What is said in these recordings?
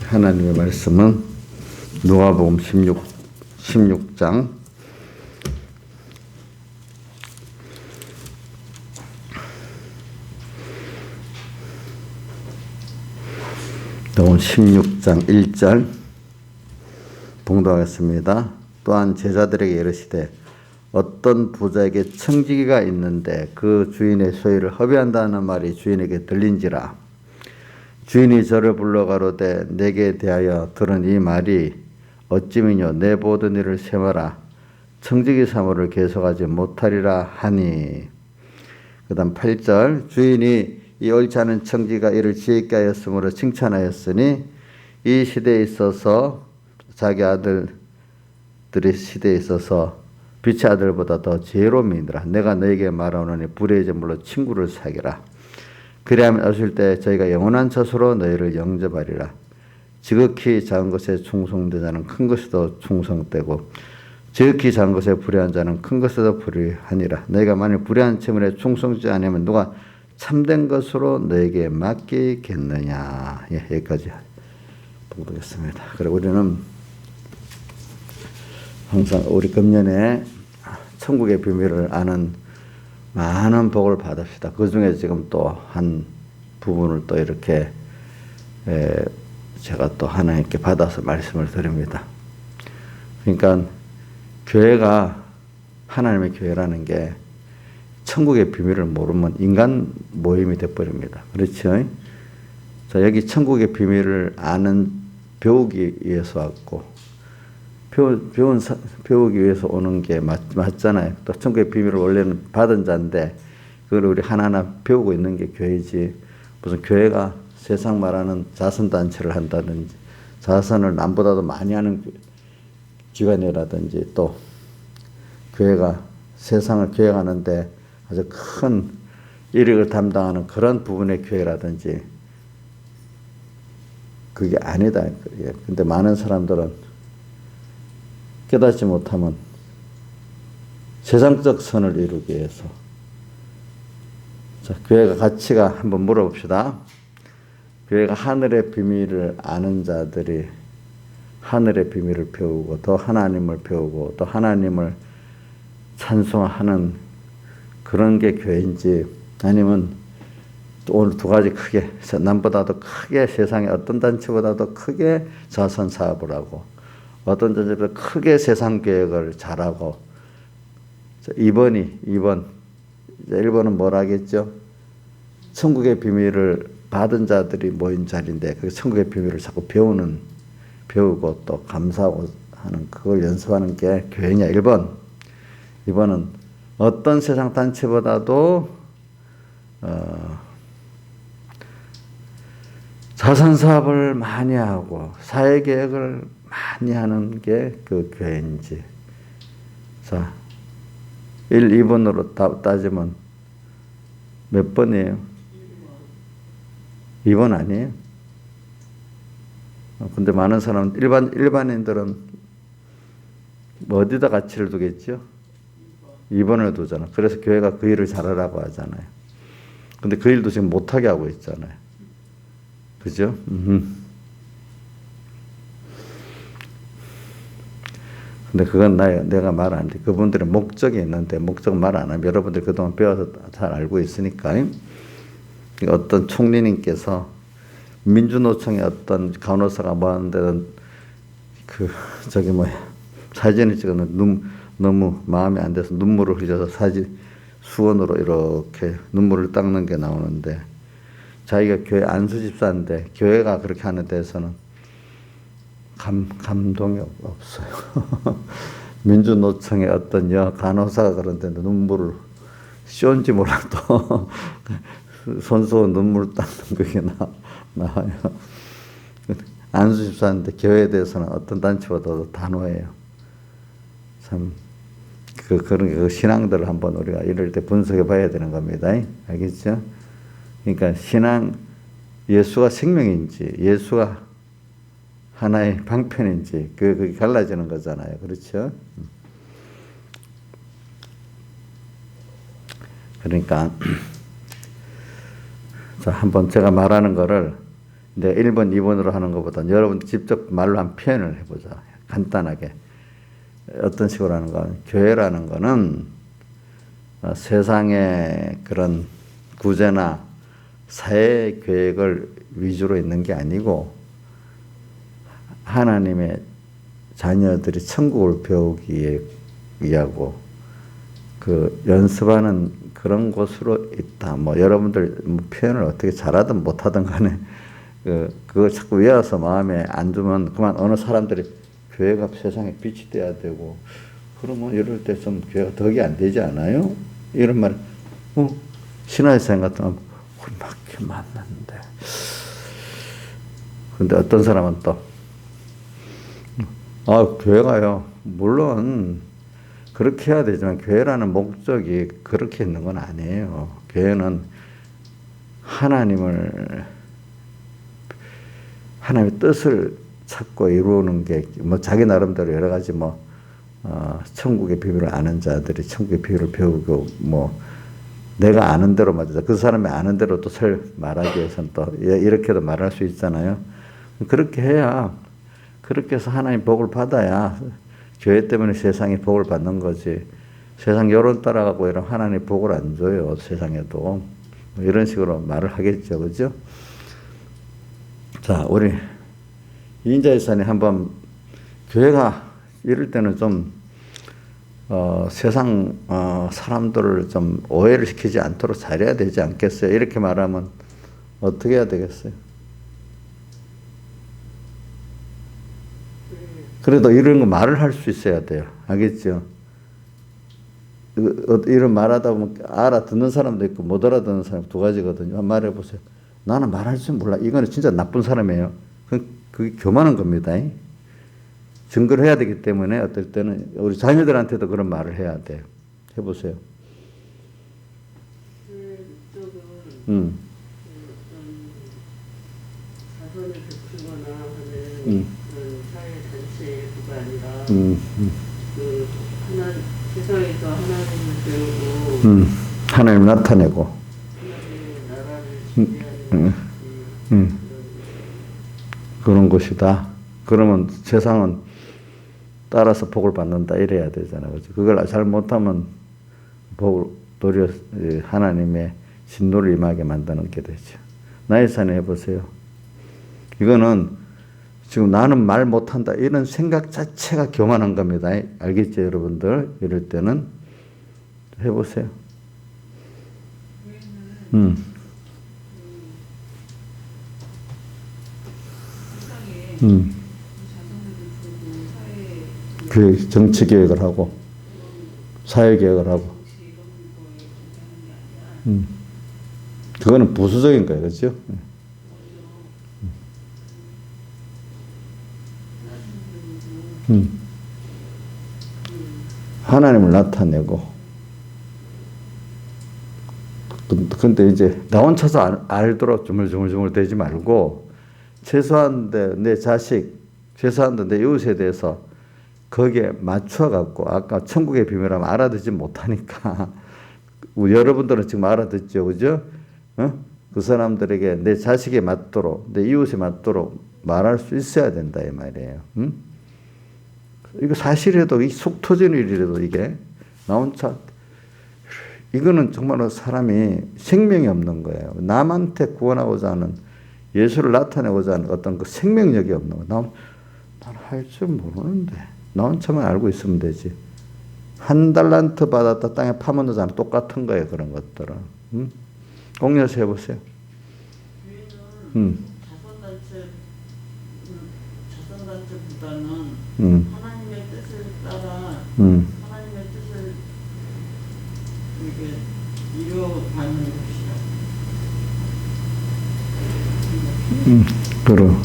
하나님의 말씀은 누가복음 16장 1절 봉독하겠습니다. 또한 제자들에게 이르시되 어떤 부자에게 청지기가 있는데 그 주인의 소유를 허비한다는 말이 주인에게 들린지라. 주인이 저를 불러 가로되 내게 대하여 들은 이 말이 어찌미뇨 내 모든 일을 세마라 청지기 사무를 계속하지 못하리라 하니. 그 다음 8절 주인이 이 옳지 않은 청지기가 이를 지혜있게 하였으므로 칭찬하였으니 이 시대에 있어서 자기 아들들의 시대에 있어서 빛의 아들보다 더 지혜로움이니라. 내가 너에게 말하노니 불의 제물로 친구를 사귀라. 그리하면 오실 때 저희가 영원한 처소로 너희를 영접하리라. 지극히 작은 것에 충성된 자는 큰 것에도 충성되고 지극히 작은 것에 불의한 자는 큰 것에도 불의하니라. 너희가 만일 불의한 체물에 충성하지 않으면 누가 참된 것으로 너에게 맡기겠느냐. 예, 여기까지 보겠습니다. 그리고 우리는 항상 우리 금년에 천국의 비밀을 아는 많은 복을 받읍시다. 그 중에 지금 또 한 부분을 또 이렇게 제가 또 하나님께 받아서 말씀을 드립니다. 그러니까 교회가 하나님의 교회라는 게 천국의 비밀을 모르면 인간 모임이 되어버립니다. 그렇죠? 자, 여기 천국의 비밀을 배우기 위해서 왔고, 배우기 위해서 오는 게 맞잖아요. 또 천국의 비밀을 원래는 받은 자인데, 그걸 우리 하나하나 배우고 있는 게 교회지. 무슨 교회가 세상 말하는 자선단체를 한다든지, 자선을 남보다도 많이 하는 기관이라든지, 또 교회가 세상을 교회하는데 아주 큰 이력을 담당하는 그런 부분의 교회라든지, 그게 아니다. 근데 많은 사람들은 깨닫지 못하면 세상적 선을 이루기 위해서. 자, 교회가 가치가 한번 물어봅시다. 교회가 하늘의 비밀을 아는 자들이 하늘의 비밀을 배우고 더 하나님을 배우고 또 하나님을 찬송하는 그런 게 교회인지, 아니면 또 오늘 두 가지 크게, 남보다도 크게 세상의 어떤 단체보다도 크게 자선 사업을 하고 어떤 단체보다 크게 세상 계획을 잘하고. 1번은 뭐라 하겠죠? 천국의 비밀을 받은 자들이 모인 자리인데 그 천국의 비밀을 자꾸 배우고 또 감사하고 하는, 그걸 연습하는 게 교회냐. 1번. 2번은 어떤 세상 단체보다도 자선사업을 많이 하고 사회계획을 많이 하는 게 그 교회인지. 자, 1, 2번으로 따지면 몇 번이에요? 2번 아니에요? 근데 많은 사람은 일반인들은 어디다 가치를 두겠죠? 2번을 두잖아. 그래서 교회가 그 일을 잘하라고 하잖아요. 근데 그 일도 지금 못하게 하고 있잖아요. 그죠? 근데 그건 내가 말 안 돼. 그분들의 목적이 있는데 목적 말 안 하면 여러분들 그동안 배워서 잘 알고 있으니까. 어떤 총리님께서 민주노총의 어떤 간호사가 뭐 하는데 사진을 찍었는데 너무 마음에 안 돼서 눈물을 흘려서 수건으로 이렇게 눈물을 닦는 게 나오는데, 자기가 교회 안수집사인데 교회가 그렇게 하는 데서는 감동이 없어요. 민주노총의 어떤 간호사가 그런 데는 눈물을 씌운지 몰라도 손수 눈물 닦는 그게 나와요. 안수집사인데 교회에 대해서는 어떤 단체보다도 단호해요. 참, 그런 신앙들을 한번 우리가 이럴 때 분석해 봐야 되는 겁니다. 알겠죠? 그러니까 예수가 생명인지, 예수가 하나의 방편인지, 그게 갈라지는 거잖아요. 그렇죠? 그러니까, 자, 한번 제가 말하는 거를 내 1번, 2번으로 하는 것보다 여러분 직접 말로 한 표현을 해보자. 간단하게. 어떤 식으로 하는 가 교회라는 거는 세상의 그런 구제나 사회 계획을 위주로 있는 게 아니고 하나님의 자녀들이 천국을 배우기 위하고 그 연습하는 그런 곳으로 있다. 뭐 여러분들 표현을 어떻게 잘하든 못하든 간에 그거 자꾸 외워서 마음에 안 두면 그만 어느 사람들이 교회가 세상에 빛이 돼야 되고 그러면 이럴 때 좀 교회가 덕이 안 되지 않아요? 이런 말, 신화의생 같은 거 맞게 만났는데. 근데 어떤 사람은 또, 교회가요, 물론 그렇게 해야 되지만 교회라는 목적이 그렇게 있는 건 아니에요. 교회는 하나님의 뜻을 찾고 이루는 게, 자기 나름대로 여러 가지 천국의 비밀을 아는 자들이 천국의 비밀을 배우고, 내가 아는 대로 맞아. 그 사람이 아는 대로 또 말하기 위해서는 또 이렇게도 말할 수 있잖아요. 그렇게 해야, 그렇게 해서 하나님 복을 받아야 교회 때문에 세상이 복을 받는 거지. 세상 여론 따라가고 이런 하나님 복을 안 줘요. 세상에도. 이런 식으로 말을 하겠죠. 그죠? 자, 우리 이인자이사님 한번 교회가 이럴 때는 좀 세상 사람들을 좀 오해를 시키지 않도록 잘해야 되지 않겠어요? 이렇게 말하면 어떻게 해야 되겠어요? 그래도 이런 거 말을 할 수 있어야 돼요. 알겠죠? 이런 말하다 보면 알아듣는 사람도 있고 못 알아듣는 사람 두 가지거든요. 한번 말해보세요. 나는 말할 줄 몰라. 이거는 진짜 나쁜 사람이에요. 그게 교만한 겁니다. 증거를 해야 되기 때문에 어떨 때는 우리 자녀들한테도 그런 말을 해야 돼요. 해보세요. 자선을 베풀거나 하는 그런 사회 단체 일부가 아니라 세상에서 하나님을 배우고 하나님을 나타내고 하나님의 나라를 준비하는 그런 것이다. 그러면 세상은 따라서 복을 받는다 이래야 되잖아요. 그렇죠? 그걸 잘 못하면 도리어 하나님의 진노를 임하게 만드는 게 되죠. 나이산에 해보세요. 이거는 지금 나는 말 못한다 이런 생각 자체가 교만한 겁니다. 알겠죠, 여러분들? 이럴 때는 해보세요. 정치 계획을 하고 사회 계획을 하고 그거는 부수적인 거예요. 그렇죠? 하나님을 나타내고 근데 이제 나 혼자서 알도록 주물주물 대지 말고 최소한데 내 자식 최소한도 내 이웃에 대해서 거기에 맞춰갖고 아까 천국의 비밀하면 알아듣지 못하니까 여러분들은 지금 알아듣죠. 그죠? 그 사람들에게 내 자식에 맞도록 내 이웃에 맞도록 말할 수 있어야 된다 이 말이에요. 이거 사실에도 속 터지는 일이라도 이게 나 혼자 이거는 정말로 사람이 생명이 없는 거예요. 남한테 구원하고자 하는 예수를 나타내고자 하는 어떤 그 생명력이 없는 거예요. 난 할 줄 모르는데 나 혼자만 알고 있으면 되지. 1달란트 받았다 땅에 파묻는 사람 똑같은 거예요. 그런 것들은. 공유해서 해보세요. 자선단체보다는 하나님의 뜻을 따라 하나님의 뜻을 이렇게 이루어가는 것이요. 그럼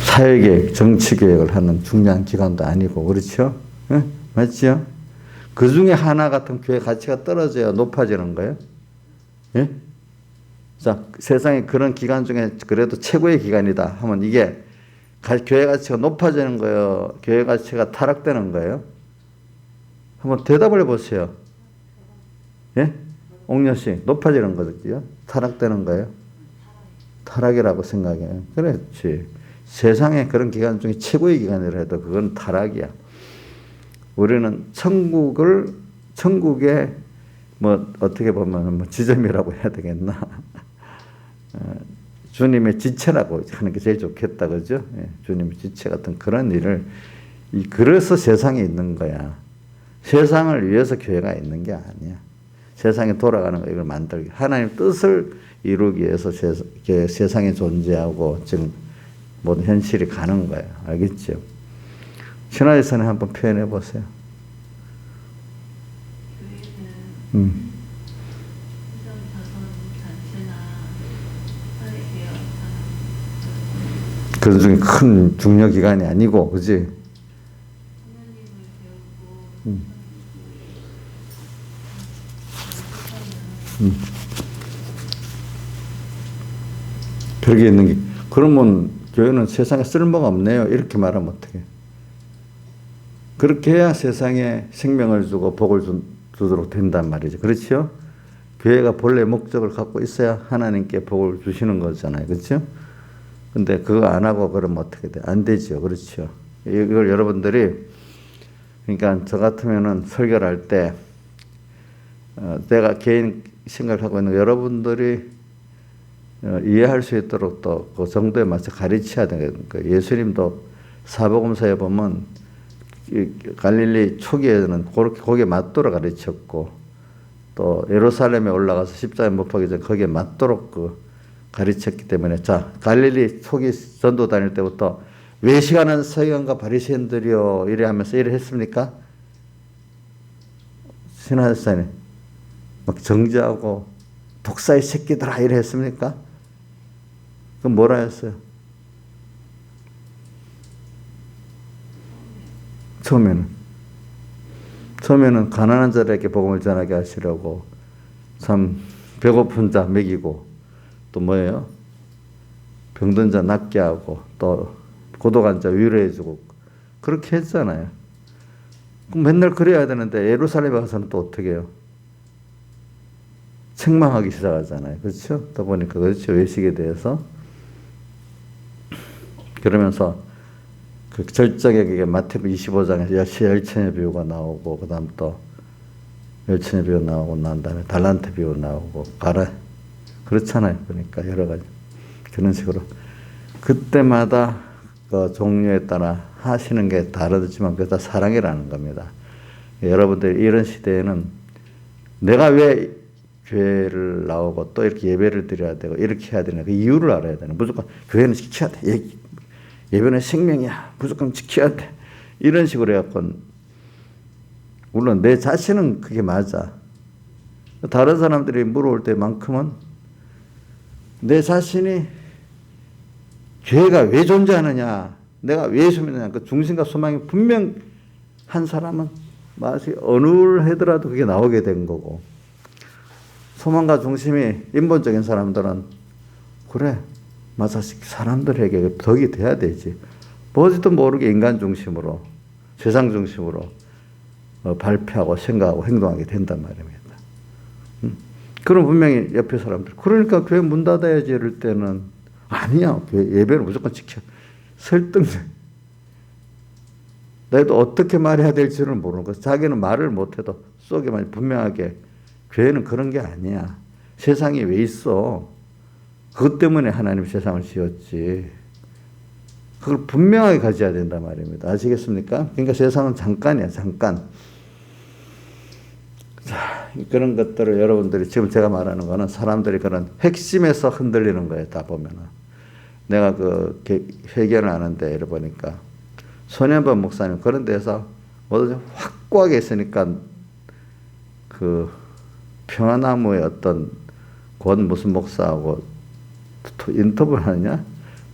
사회계획, 정치계획을 하는 중요한 기관도 아니고 그렇죠? 네? 맞죠? 그 중에 하나 같은 교회 가치가 떨어져야 높아지는 거예요. 예? 자, 세상에 그런 기관 중에 그래도 최고의 기관이다 하면 이게 교회 가치가 높아지는 거예요? 교회 가치가 타락되는 거예요? 한번 대답을 해보세요. 예? 옥녀 씨, 높아지는 거죠? 타락되는 거예요? 타락이라고 생각해. 그렇지. 세상에 그런 기간 중에 최고의 기간이라 해도 그건 타락이야. 우리는 천국의 뭐 어떻게 보면 뭐 지점이라고 해야 되겠나. 주님의 지체라고 하는 게 제일 좋겠다. 그죠? 예, 주님의 지체 같은 그런 일을, 그래서 세상에 있는 거야. 세상을 위해서 교회가 있는 게 아니야. 세상에 돌아가는 거 이걸 만들기. 하나님 뜻을 이루기 위해서 세상에 존재하고 지금 모든 현실이 가는 거야. 알겠죠? 신화에서는 한번 표현해 보세요. 교회는 시선 자선 단체나 사회개혁 그런 중에 큰 중요 기간이 아니고, 그지? 하나님을 배우고 벽에 있는 게, 그러면 교회는 세상에 쓸모가 없네요. 이렇게 말하면 어떡해. 그렇게 해야 세상에 생명을 주고 복을 주도록 된단 말이죠. 그렇죠? 교회가 본래 목적을 갖고 있어야 하나님께 복을 주시는 거잖아요. 그렇죠? 근데 그거 안 하고 그러면 어떻게 돼? 안 되죠. 그렇죠? 이걸 여러분들이, 그러니까 저 같으면은 설교를 할 때, 내가 개인 생각을 하고 있는 거 여러분들이 이해할 수 있도록 또 그 정도에 맞춰 가르쳐야 되는 거예요. 예수님도 사복음서에 보면 갈릴리 초기에는 그렇게 거기에 맞도록 가르쳤고, 또 예루살렘에 올라가서 십자가에 못 박기 전에 거기에 맞도록 가르쳤기 때문에, 자, 갈릴리 초기 전도 다닐 때부터 외식하는 서기관과 바리새인들이요 이래 하면서 이래 했습니까? 신하사님 막 정죄하고 독사의 새끼들아 이래 했습니까? 그럼 뭐라 했어요? 처음에는 가난한 자들에게 복음을 전하게 하시려고 참 배고픈 자 먹이고, 또 뭐예요? 병든 자 낫게 하고, 또 고독한 자 위로해주고, 그렇게 했잖아요. 그럼 맨날 그래야 되는데 예루살렘에 가서는 또 어떻게 해요? 책망하기 시작하잖아요. 그렇죠? 또 보니까 그렇죠. 외식에 대해서. 그러면서 그 절정에 그게 마태복음 25장에서 열천의 비유가 나오고, 그 다음 또 열천의 비유 나오고 난 다음에 달란트 비유 나오고, 가라. 그렇잖아요. 그러니까 여러 가지. 그런 식으로. 그때마다 그 종류에 따라 하시는 게 다르지만 그게 다 사랑이라는 겁니다. 여러분들 이런 시대에는 내가 왜 교회를 나오고 또 이렇게 예배를 드려야 되고 이렇게 해야 되나 그 이유를 알아야 되는. 무조건 교회는 지켜야 돼. 예배는 생명이야. 무조건 지켜야 돼. 이런 식으로 해갖고, 물론 내 자신은 그게 맞아. 다른 사람들이 물어올 때만큼은 내 자신이 교회가 왜 존재하느냐, 내가 왜 숨느냐, 그 중심과 소망이 분명 한 사람은 맛이 어눌하더라도 그게 나오게 된 거고, 소망과 중심이 인본적인 사람들은 그래, 맞아, 사람들에게 덕이 돼야 되지. 뭐지도 모르게 인간 중심으로, 세상 중심으로 발표하고 생각하고 행동하게 된단 말입니다. 그럼 분명히 옆에 사람들, 그러니까 교회 문 닫아야지 이럴 때는 아니야. 교회 예배는 무조건 지켜. 설득. 나도 어떻게 말해야 될지는 모르는 거. 자기는 말을 못해도 속에만 분명하게 교회는 그런 게 아니야. 세상이 왜 있어? 그것 때문에 하나님 세상을 지었지. 그걸 분명하게 가져야 된단 말입니다. 아시겠습니까? 그러니까 세상은 잠깐이야, 잠깐. 자, 그런 것들을 여러분들이 지금 제가 말하는 거는 사람들이 그런 핵심에서 흔들리는 거예요. 다 보면은. 내가 그 회견을 하는데 이래 보니까 손현범 목사님 그런 데서 뭐든지 확고하게 있으니까 그 평화나무의 어떤 권 무슨 목사하고 인터뷰를 하느냐?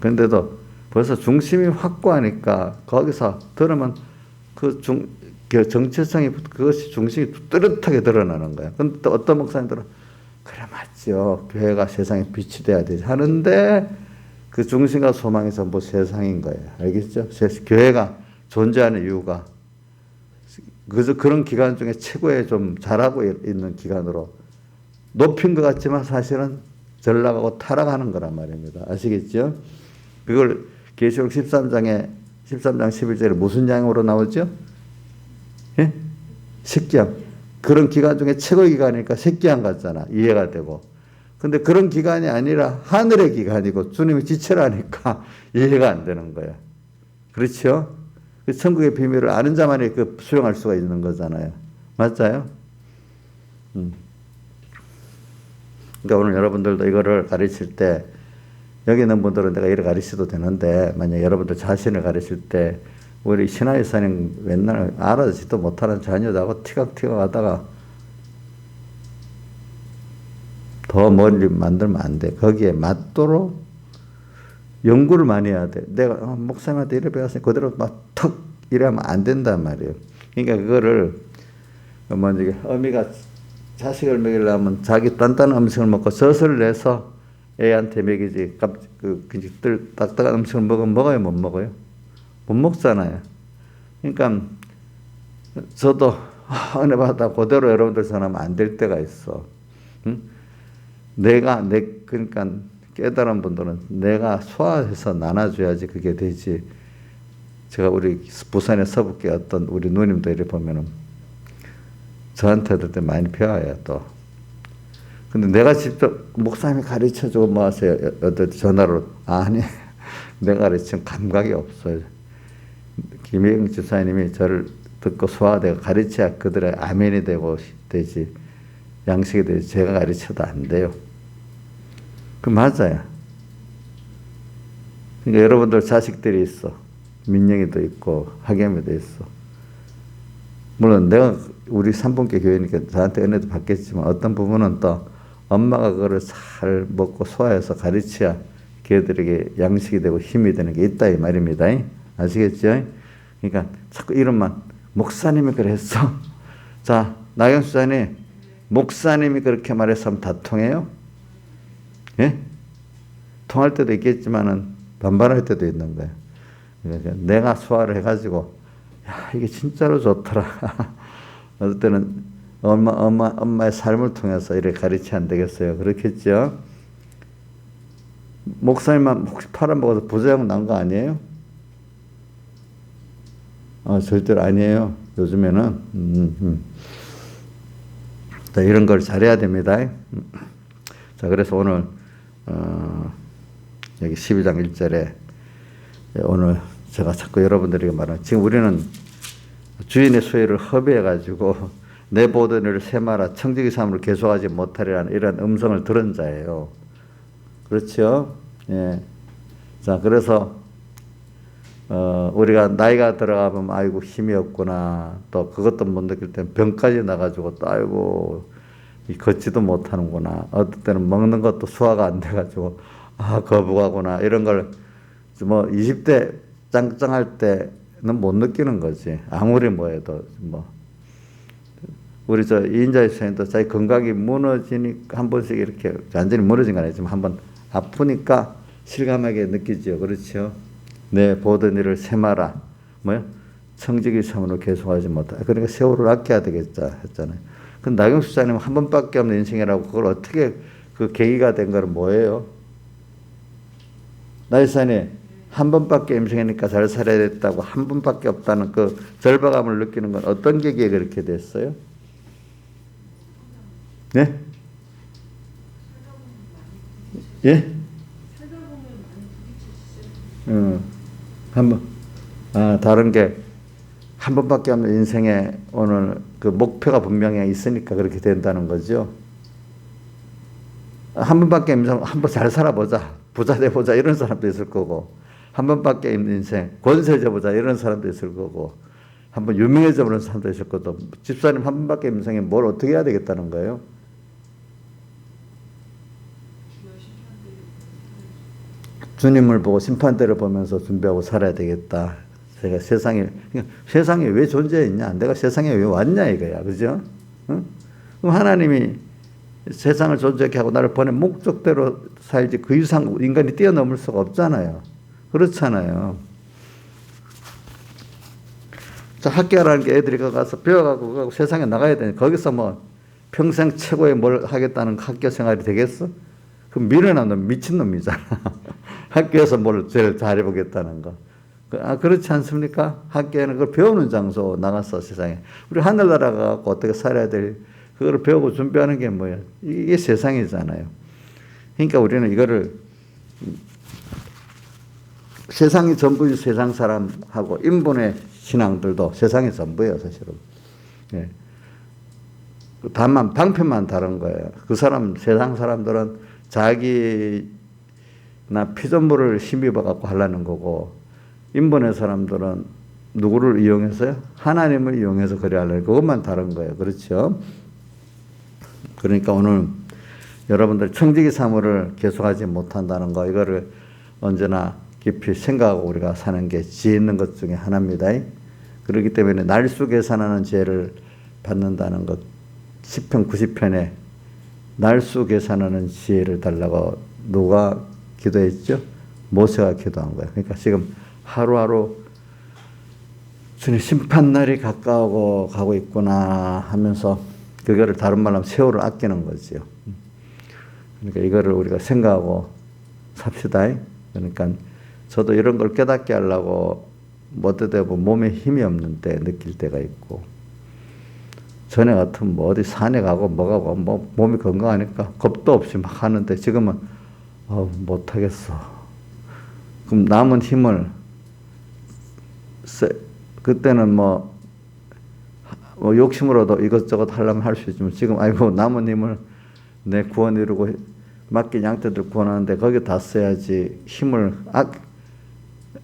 그런데도 벌써 중심이 확고하니까 거기서 들으면 그 정체성이 그것이 중심이 뚜렷하게 드러나는 거야. 근데 또 어떤 목사님들은 그래 맞죠. 교회가 세상에 빛이 돼야 되지 하는데 그 중심과 소망이 전부 세상인 거예요. 알겠죠? 교회가 존재하는 이유가 그저 그런 기간 중에 최고의 좀 잘하고 있는 기간으로 높인 것 같지만 사실은 절 나가고 타락하는 거란 말입니다. 아시겠죠? 그걸 계시록 13장 11절에 무슨 양으로 나오죠? 예? 식기양. 그런 기간 중에 최고의 기간이니까 식기양 같잖아. 이해가 되고. 근데 그런 기간이 아니라 하늘의 기간이고 주님이 지체라니까 이해가 안 되는 거야. 그렇죠? 그 천국의 비밀을 아는 자만이 그 수용할 수가 있는 거잖아요. 맞아요? 그러니까 오늘 여러분들도 이거를 가르칠 때 여기 있는 분들은 내가 이렇게 가르쳐도 되는데 만약 여러분들 자신을 가르칠 때 우리 신하의사님 맨날 알아지도 못하는 자녀다고 티각티각 하다가 더 멀리 만들면 안 돼. 거기에 맞도록 연구를 많이 해야 돼. 내가 목사님한테 이래 배웠으니 그대로 막 턱 이러면 안 된단 말이에요. 그러니까 그거를 먼저 어미가 자식을 먹이려면 자기 단단한 음식을 먹고 젖을 내서 애한테 먹이지. 딱딱한 음식을 먹어요? 못 먹어요? 못 먹잖아요. 그러니까 저도 은혜 받아 그대로 여러분들 전하면 안 될 때가 있어. 응? 그러니까 깨달은 분들은 내가 소화해서 나눠줘야지 그게 되지. 제가 우리 부산의 서북계 어떤 우리 누님도 이래 보면은 저한테도 많이 배워야 또. 근데 내가 직접 목사님이 가르쳐주고 뭐 하세요? 어떤 전화로. 아니, 내가 가르치면 감각이 없어요. 김혜영 집사님이 저를 듣고 소화되고 가르쳐야 그들의 아멘이 되지. 양식이 되지. 제가 가르쳐도 안 돼요. 그 맞아요. 그러니까 여러분들 자식들이 있어. 민영이도 있고 학예미도 있어. 물론 내가 우리 삼분계 교회니까 저한테 은혜도 받겠지만 어떤 부분은 또 엄마가 그거를 잘 먹고 소화해서 가르쳐야 걔들에게 양식이 되고 힘이 되는 게 있다 이 말입니다. 아시겠죠? 그러니까 자꾸 이름만 목사님이 그랬어. 자, 나경수 자님 목사님이 그렇게 말했으면 다 통해요? 예? 통할 때도 있겠지만은 반발할 때도 있는 거예요. 그러니까 내가 소화를 해가지고 야 이게 진짜로 좋더라. 어떨 때는 엄마의 삶을 통해서 이렇게 가르치면 안 되겠어요. 그렇겠죠? 목사님만 혹시 팔아먹어서 부자형 난 거 아니에요? 절대로 아니에요. 요즘에는. 자, 이런 걸 잘해야 됩니다. 자, 그래서 오늘 여기 12장 1절에 오늘 제가 자꾸 여러분들에게 말하는 지금 우리는 주인의 소유를 허비해가지고 내 보던 일을 세마라 청지기 삶을 계속하지 못하리라는 이런 음성을 들은 자예요. 그렇죠? 예. 자, 그래서 우리가 나이가 들어가면 아이고 힘이 없구나. 또 그것도 못 느낄 때는 병까지 나가지고 또 아이고 걷지도 못하는구나. 어떨 때는 먹는 것도 소화가 안 돼가지고 거북하구나. 이런 걸 뭐 20대 짱짱할 때는 못 느끼는 거지. 아무리 뭐 해도 뭐. 우리 저 이인자의 선생님도 자기 건강이 무너지니까 한 번씩 이렇게 완전히 무너진 건 아니지만 한번 아프니까 실감하게 느끼죠. 그렇죠? 내 보던 일을 세마라. 뭐요? 청지기 삶으로 계속하지 못하. 그러니까 세월을 아껴야 되겠다 했잖아요. 근데 나경수 사님은 한 번밖에 없는 인생이라고 그걸 어떻게 그 계기가 된 건 뭐예요? 나이사님 한 번밖에 인생이니까 잘 살아야 됐다고 한 번밖에 없다는 그 절박함을 느끼는 건 어떤 계기에 그렇게 됐어요? 네? 예? 다른 게 한 번밖에 없는 인생에 오늘 그 목표가 분명히 있으니까 그렇게 된다는 거죠. 한 번밖에 인생 한번 잘 살아보자. 부자 돼보자. 이런 사람도 있을 거고. 한 번밖에 인생 권세져보자. 이런 사람도 있을 거고. 한번 유명해져 보는 사람도 있을 거고. 집사님 한 번밖에 인생에 뭘 어떻게 해야 되겠다는 거예요? 주님을 보고 심판대를 보면서 준비하고 살아야 되겠다. 제가 세상에 왜 존재했냐? 내가 세상에 왜 왔냐 이거야. 그죠? 응? 그럼 하나님이 세상을 존재하게 하고 나를 보낸 목적대로 살지 그 이상 인간이 뛰어넘을 수가 없잖아요. 그렇잖아요. 자, 학교라는 게 애들이 가서 배워가고 세상에 나가야 되니 거기서 뭐 평생 최고의 뭘 하겠다는 학교 생활이 되겠어? 그 미련한 놈 미친놈이잖아. 학교에서 뭘 제일 잘해보겠다는 거. 그렇지 않습니까? 학교에는 그걸 배우는 장소 나가서 세상에. 우리 하늘나라 가고 어떻게 살아야 될, 그걸 배우고 준비하는 게 뭐야? 이게 세상이잖아요. 그러니까 우리는 이거를 세상이 전부인 세상 사람하고 인본의 신앙들도 세상이 전부예요, 사실은. 예. 다만 방편만 다른 거예요. 그 사람, 세상 사람들은 자기나 피조물을 힘입어 갖고 하려는 거고, 인본의 사람들은 누구를 이용해서요? 하나님을 이용해서 그래 하려는 그것만 다른 거예요. 그렇죠? 그러니까 오늘 여러분들 청지기 사물을 계속하지 못한다는 거, 이거를 언제나 깊이 생각하고 우리가 사는 게 지혜 있는 것 중에 하나입니다. 그렇기 때문에 날수 계산하는 지혜를 받는다는 것, 10편 90편에 날수 계산하는 지혜를 달라고 누가 기도했죠? 모세가 기도한 거예요. 그러니까 지금 하루하루 주님 심판날이 가까우고 가고 있구나 하면서 그거를 다른 말로 하면 세월을 아끼는 거죠. 그러니까 이거를 우리가 생각하고 삽시다. 그러니까 저도 이런 걸 깨닫게 하려고 못되고 몸에 힘이 없는데 느낄 때가 있고, 전에 같으면 뭐 어디 산에 가고 뭐 가고 뭐 몸이 건강하니까 겁도 없이 막 하는데 지금은 못하겠어. 그럼 남은 힘을 그때는 뭐 욕심으로도 이것저것 하려면 할 수 있지만 지금 아이고 남은 힘을 내 구원 이루고 맡긴 양떼들 구원하는데 거기 다 써야지, 힘을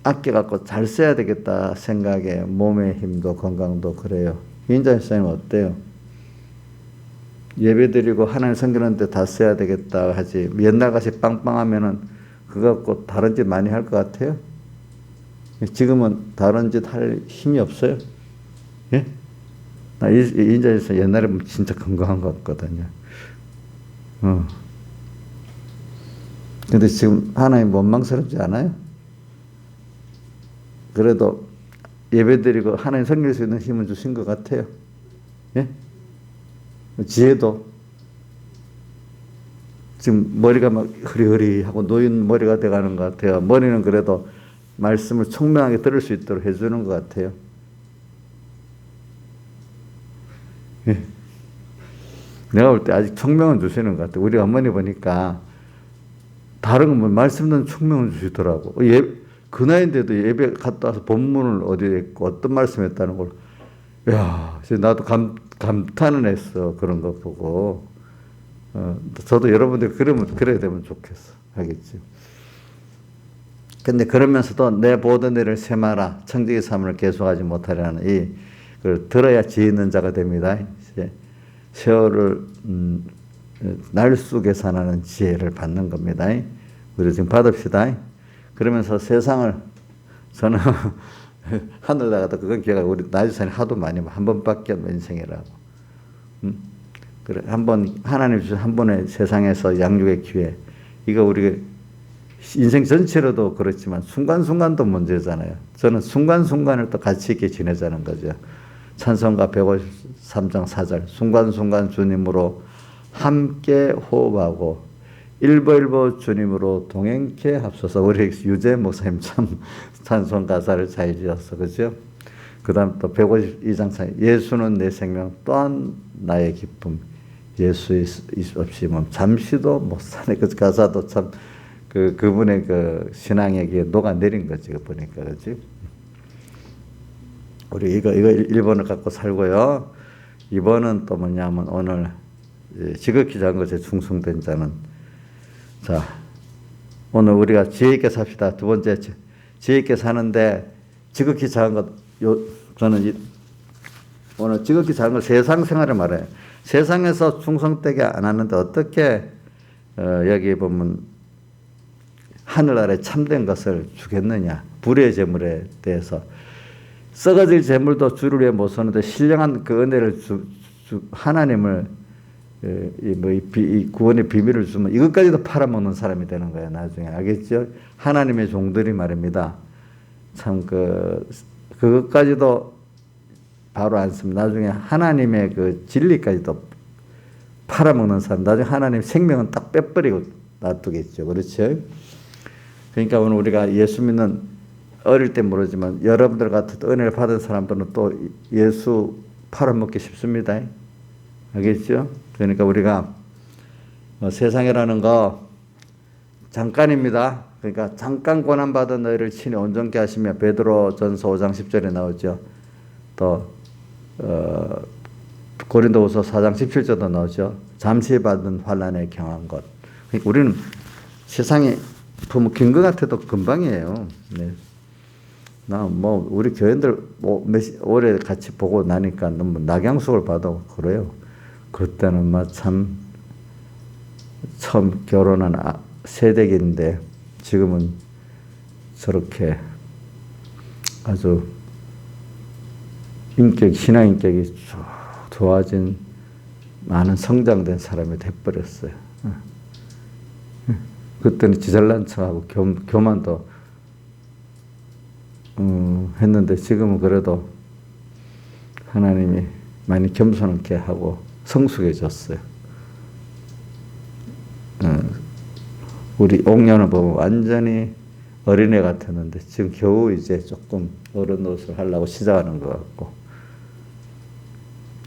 아껴갖고 잘 써야 되겠다 생각에 몸의 힘도 건강도 그래요. 인자 목사님 어때요? 예배 드리고 하나님 섬기는데 다 써야 되겠다 하지, 옛날같이 빵빵하면은 그거 갖고 다른 짓 많이 할 것 같아요? 지금은 다른 짓 할 힘이 없어요? 예? 나 인자에서 옛날에 진짜 건강한 것 같거든요. 근데 지금 하나님 원망스럽지 않아요? 그래도 예배드리고 하나님 섬길 수 있는 힘을 주신 것 같아요. 예? 지혜도 지금 머리가 막 흐리흐리하고 노인 머리가 돼가는 것 같아요. 머리는 그래도 말씀을 총명하게 들을 수 있도록 해주는 것 같아요. 예. 내가 볼 때 아직 총명은 주시는 것 같아요. 우리 어머니 보니까 다른 건 뭐 말씀은 총명을 주시더라고. 그 나이인데도 예배 갔다 와서 본문을 어디에 있고 어떤 말씀 했다는 걸, 야, 나도 감탄을 했어. 그런 거 보고. 저도 여러분들 그래야 되면 좋겠어. 하겠지. 근데 그러면서도 내 보던 일을 세마라, 청지기 사물을 계속하지 못하려는 그걸 들어야 지혜 있는 자가 됩니다. 이제 세월을 날수 계산하는 지혜를 받는 겁니다. 우리 지금 받읍시다. 그러면서 세상을, 저는 하늘 나가다 그건 기회가, 우리 나주산이 하도 많이 한 번밖에 없는 인생이라고. 그래, 하나님 주신 한 번의 세상에서 양육의 기회, 이거 우리가 인생 전체로도 그렇지만 순간순간도 문제잖아요. 저는 순간순간을 또 가치 있게 지내자는 거죠. 찬송가 153장 4절, 순간순간 주님으로 함께 호흡하고 일보일보 주님으로 동행케 합소서. 우리 유재 목사님 참 찬송 가사를 잘 지었어. 그죠? 그 다음 또 152장 4절, 예수는 내 생명 또한 나의 기쁨, 예수 없이면 잠시도 못 사네. 그 가사도 참 그분의 그 신앙에게 녹아내린 거지. 보니까. 그지? 우리 이거 1번을 갖고 살고요. 2번은 또 뭐냐면 오늘 지극히 작은 것에 충성된 자는, 자, 오늘 우리가 지혜 있게 삽시다. 두 번째, 지혜 있게 사는데 지극히 작은 것, 저는 오늘 지극히 작은 것, 세상 생활을 말해요. 세상에서 충성되게 안 하는데 어떻게 여기 보면 하늘 아래 참된 것을 주겠느냐. 불의 재물에 대해서 썩어질 재물도 주를 위해 못 쓰는데 신령한 그 은혜를 하나님을 이 구원의 비밀을 주면 이것까지도 팔아먹는 사람이 되는 거예요. 나중에. 알겠죠? 하나님의 종들이 말입니다. 참 그것까지도 바로 안 씁니다. 나중에 하나님의 그 진리까지도 팔아먹는 사람, 나중에 하나님 생명은 딱 빼버리고 놔두겠죠. 그렇죠? 그러니까 오늘 우리가 예수 믿는 어릴 때 모르지만 여러분들 같은 은혜를 받은 사람들은 또 예수 팔아먹기 쉽습니다. 알겠죠? 그러니까 우리가 세상이라는 거 잠깐입니다. 그러니까 잠깐 고난받은 너희를 친히 온전케 하시며 베드로전서 5장 10절에 나오죠. 또 고린도후서 4장 17절도 나오죠. 잠시 받은 환난에 경한 것. 그러니까 우리는 세상에 긴 것 같아도 금방이에요. 네. 나 뭐 우리 교인들 오래 같이 보고 나니까 너무 낙양속을 봐도 그래요. 그때는 막 참 처음 결혼한 새댁인데 지금은 저렇게 아주 신앙 인격이 좋아진 많은 성장된 사람이 돼버렸어요. 그때는 지잘난 척하고 교만도 했는데 지금은 그래도 하나님이 많이 겸손하게 하고 성숙해졌어요. 우리 옥녀는 보면 완전히 어린애 같았는데 지금 겨우 이제 조금 어른 옷을 하려고 시작하는 것 같고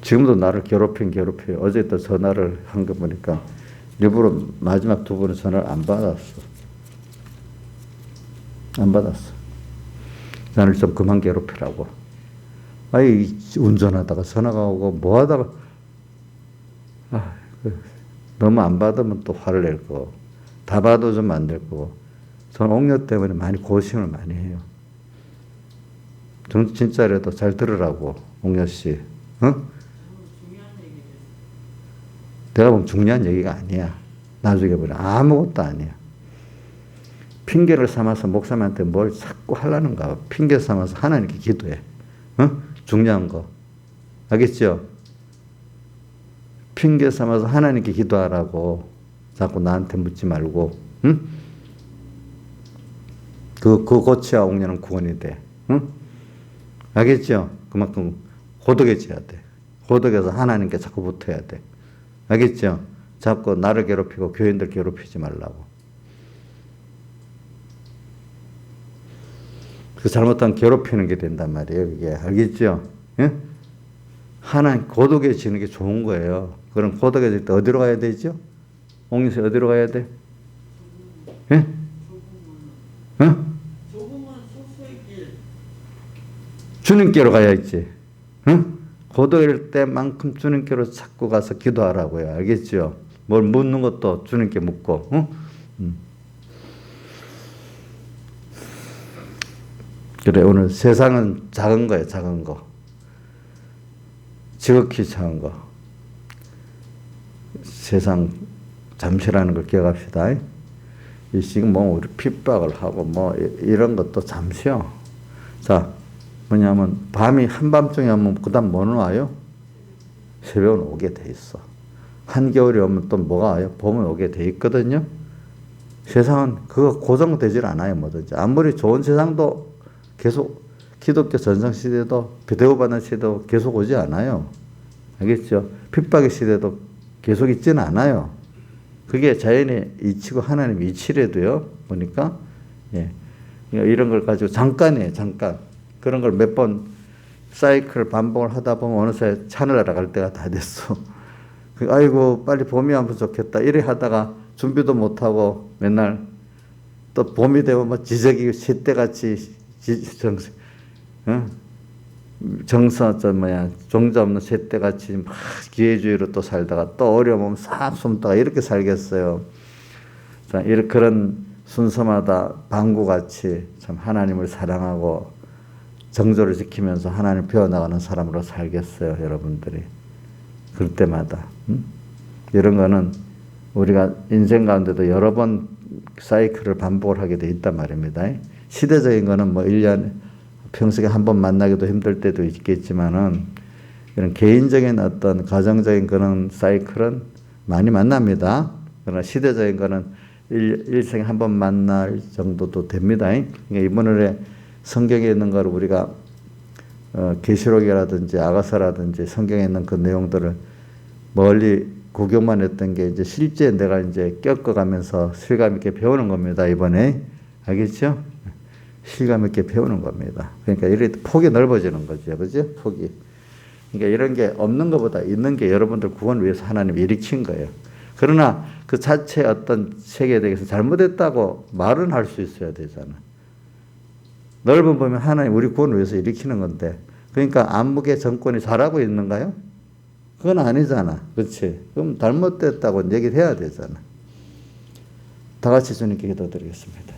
지금도 나를 괴롭혀요. 어제 또 전화를 한 거 보니까 일부러 마지막 두 번은 전화를 안 받았어. 나를 좀 그만 괴롭히라고. 아이 운전하다가 전화가 오고 뭐 하다가 너무 안 받으면 또 화를 낼 거. 다 봐도 좀 안 될 거고. 저는 옥녀 때문에 많이 고심을 많이 해요. 진짜라도 잘 들으라고 옥녀 씨. 내가 보면 중요한 얘기가 아니야. 나중에 보면 아무것도 아니야. 핑계를 삼아서 목사님한테 뭘 자꾸 하려는가 봐. 핑계 삼아서 하나님께 기도해. 중요한 거. 알겠죠? 핑계 삼아서 하나님께 기도하라고. 자꾸 나한테 묻지 말고. 응? 그 고쳐야 옥녀는 구원이 돼. 응? 알겠죠? 그만큼 고독해져야 돼. 고독해서 하나님께 자꾸 붙어야 돼. 알겠죠? 자꾸 나를 괴롭히고 교인들 괴롭히지 말라고. 그 잘못하면 괴롭히는 게 된단 말이에요. 이게 알겠죠? 예? 하나님 고독해지는 게 좋은 거예요. 그럼 고독해질 때 어디로 가야 되죠? 옥녀 씨 어디로 가야 돼? 예? 조금은 소수의 길. 주님께로 가야지. 응? 고독할 때만큼 주님께로 자꾸 가서 기도하라고요. 알겠죠? 뭘 묻는 것도 주님께 묻고. 응? 그래 오늘 세상은 작은 거예요. 작은 거. 지극히 작은 거. 세상 잠시라는 걸 기억합시다. 이 지금 뭐 우리 핍박을 하고 뭐 이런 것도 잠시요. 자, 뭐냐면 밤이 한밤중에 오면 그다음 뭐는 와요? 새벽은 오게 돼 있어. 한겨울이 오면 또 뭐가 와요? 봄은 오게 돼 있거든요. 세상은 그거 고정되질 않아요. 뭐든지 아무리 좋은 세상도 계속 기독교 전성 시대도 대우받는 시대도 계속 오지 않아요. 알겠죠? 핍박의 시대도 계속 있지는 않아요. 그게 자연의 이치고 하나님 이치래도요. 보니까 예. 이런 걸 가지고 잠깐이에요. 잠깐. 그런 걸 몇 번 사이클 반복을 하다 보면 어느새 하늘나라 갈 때가 다 됐어. 아이고 빨리 봄이 하면 좋겠다. 이래 하다가 준비도 못하고 맨날 또 봄이 되면 뭐 지저귀 새떼같이 종자 없는 새떼같이 막 기회주의로 또 살다가 또 어려우면 싹 숨다가 이렇게 살겠어요. 자, 이런 그런 순서마다 방구같이 참 하나님을 사랑하고 정조를 지키면서 하나님을 배워나가는 사람으로 살겠어요, 여러분들이. 그럴 때마다. 이런 거는 우리가 인생 가운데도 여러 번 사이클을 반복을 하게 돼 있단 말입니다. 시대적인 거는 뭐 1년 평생에 한 번 만나기도 힘들 때도 있겠지만은 이런 개인적인 어떤 가정적인 그런 사이클은 많이 만납니다. 그러나 시대적인 거는 일생에 한 번 만날 정도도 됩니다. 그러니까 이번에 성경에 있는 걸 우리가 계시록이라든지 아가서라든지 성경에 있는 그 내용들을 멀리 구경만 했던 게 이제 실제 내가 이제 겪어가면서 실감 있게 배우는 겁니다. 이번에. 알겠죠? 실감 있게 배우는 겁니다. 그러니까 이렇게 폭이 넓어지는 거죠. 그죠? 폭이. 그러니까 이런 게 없는 것보다 있는 게 여러분들 구원을 위해서 하나님이 일으킨 거예요. 그러나 그 자체 어떤 세계에 대해서 잘못했다고 말은 할 수 있어야 되잖아. 넓은 보면 하나님 우리 구원을 위해서 일으키는 건데, 그러니까 암흑의 정권이 잘하고 있는가요? 그건 아니잖아. 그렇지? 그럼 잘못됐다고 얘기를 해야 되잖아. 다 같이 주님께 기도드리겠습니다.